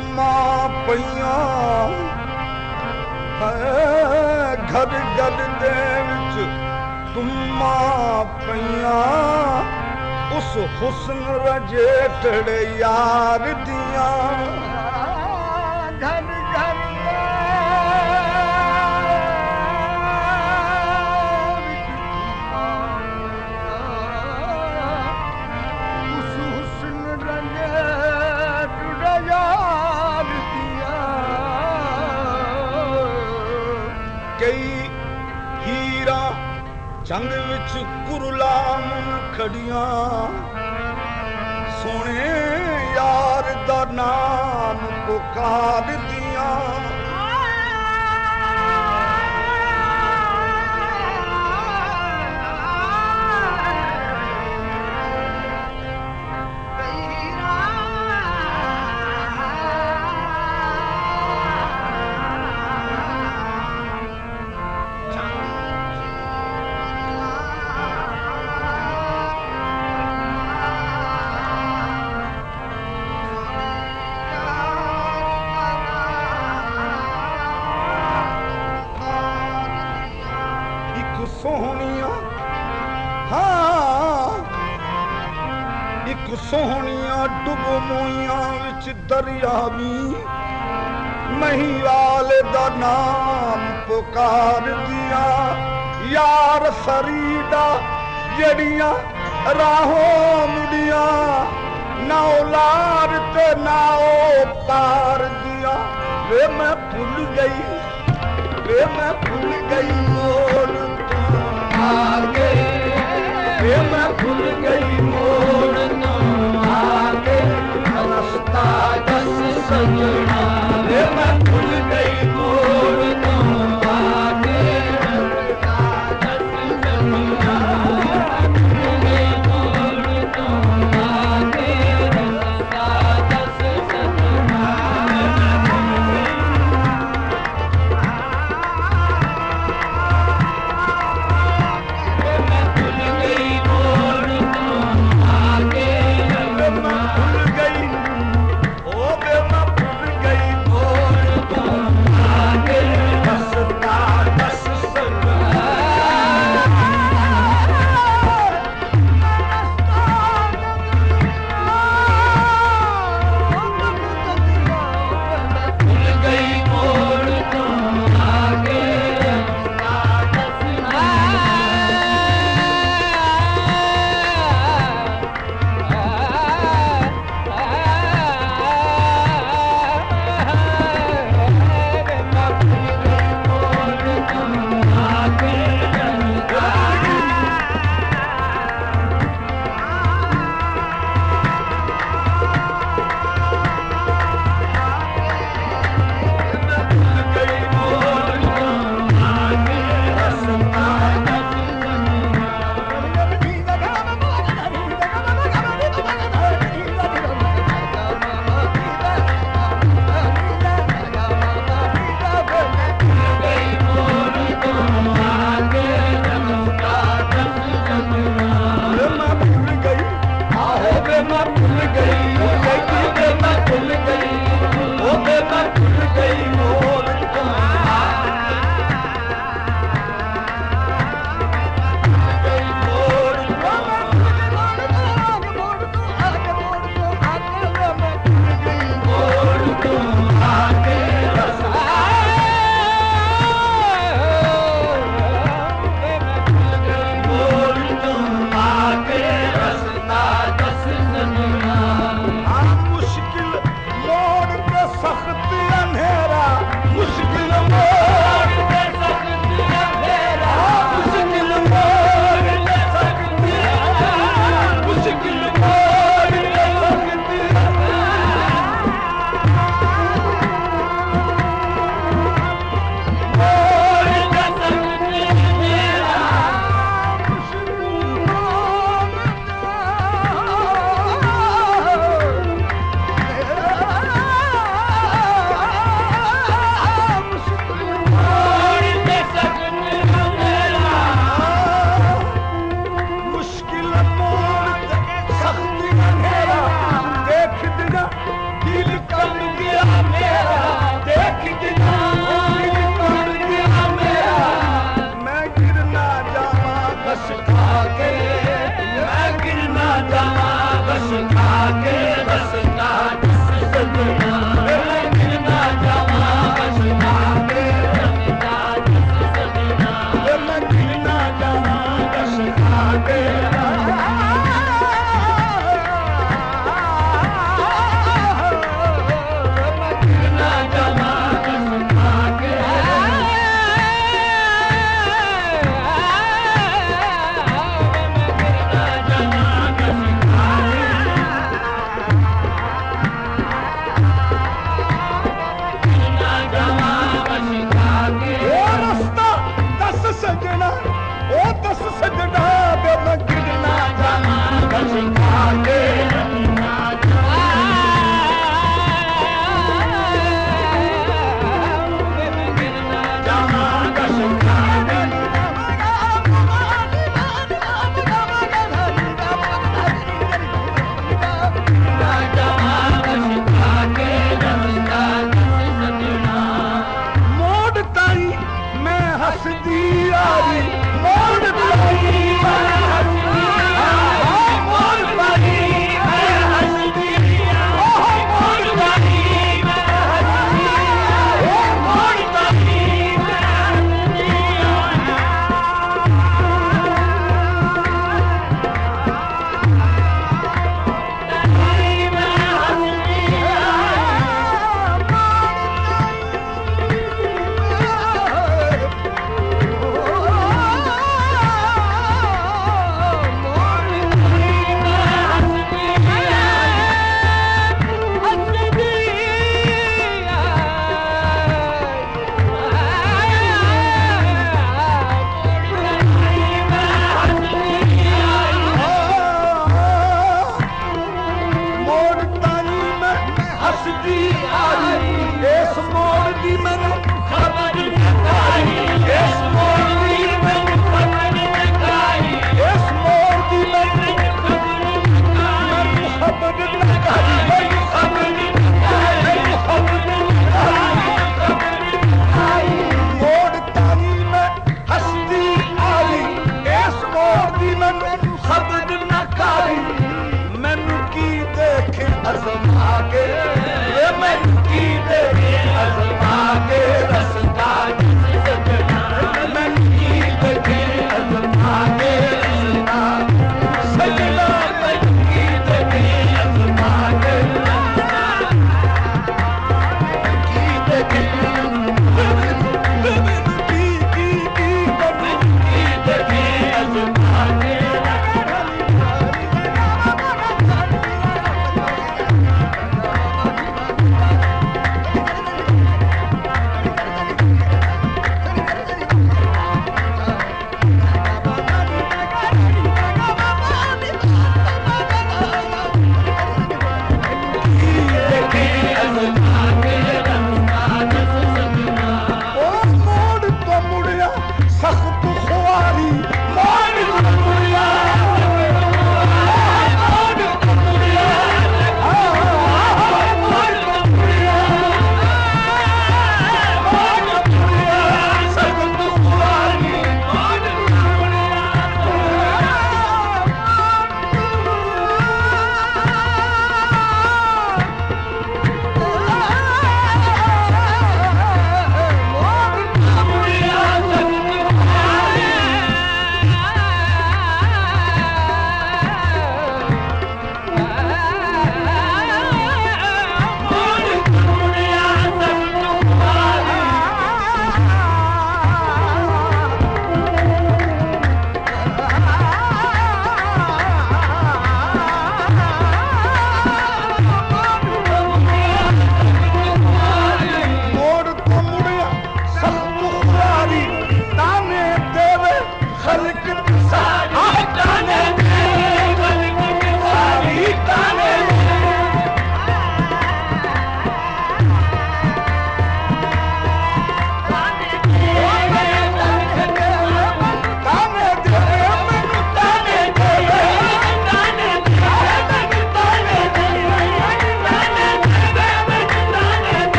तुमा पईया घर घर दे विच तुमा पईया उस हुस्न रजेठड़े यार दिया घर घर उस हुस्न रजेठड़े यार दिया कई हीरा जंग विच कुरलाम खड़ियां सोने यार दा नाम पुकार दिया सोहनिया हाँ एक सोहनिया डुब मोइया विच दरिया भी महिवाल दा नाम पुकार दिया यार फरीदा जड़ियां राहों मुड़िया ना औलाद ते ना ओ पार दिया वे मैं भूल गई मोर आगे वे मैं भूल गई मोर ना आगे रास्ता दस सजना वे मैं भूल गई मोर ना आगे रास्ता दस सजना मोर ना आगे रास्ता दस सजना भूल गई ओ बे मैं भूल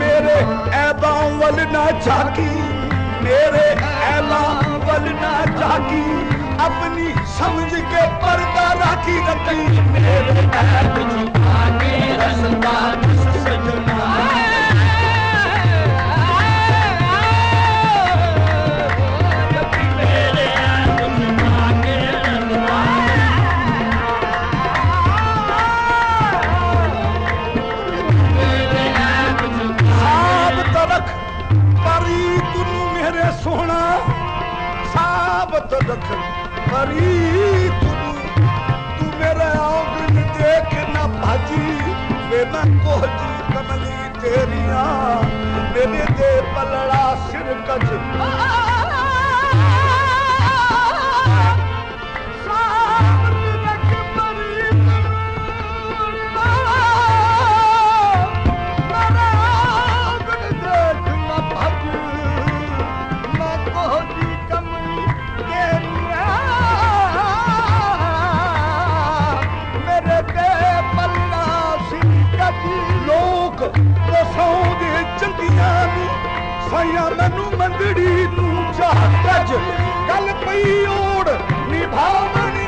मेरे ऐबा वल ना झाकी, मेरे ऐबा वल ना झाकी, अपनी समझ के पर्दा राखी रखी। मेरे ऐब छुपा के रसता दस सजना, सोना साबत रख परी तुनु, तू मेरे आंगन देख ना भाजी, वे मैं कोहजी कमली तेरिया, मेरे दे पलड़ा सिर कज। साया मैनू मंदड़ी नू झाकज, कल पई ओड़ निभावनी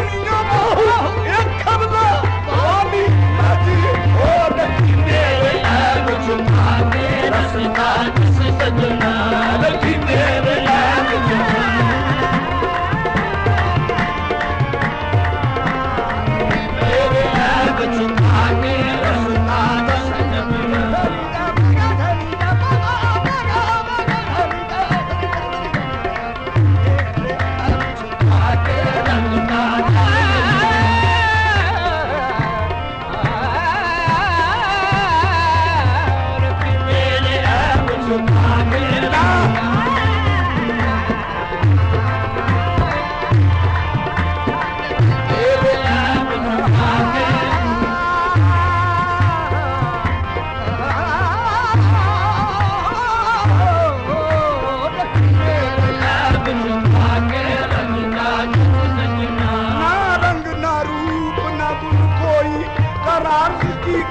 बाहू, एक खबदा वाली नदी हो रखी। मेरे ऐब छुपा के रसता दस सजना, रखी मेरे ऐब छुपा, मेरे ऐब छुपा के रसता दस सजना।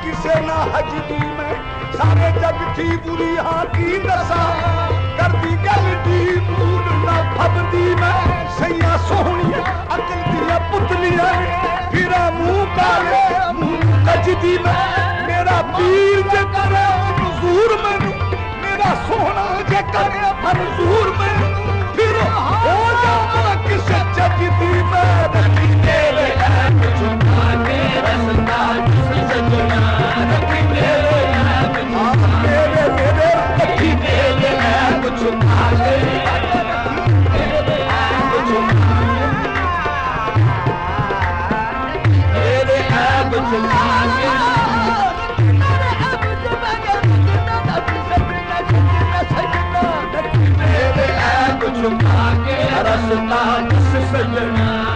किसे ना हजदी में सारे जग थी बुरी हाँ की दसा, कर दी गल दी मूड ना फबदी में, सैया सोहनी अकल दिया पुतलिया फिरा मुंह काले मुंह कजदी में। मेरा पीर जे करे मंजूर मैनू, मेरा सोहना जे करे मंजूर मैनू, फिर हो जावा किसे जगदी में। रखी तेरे ऐब छुपा के रसता दस सजना, रखी मेरे ऐब छुपा, मेरे रखी मेरे ऐब छुपा के, मेरे ऐब छुपा, मेरे ऐब छुपा के, मेरे ऐब छुपा के रसता दस सजना।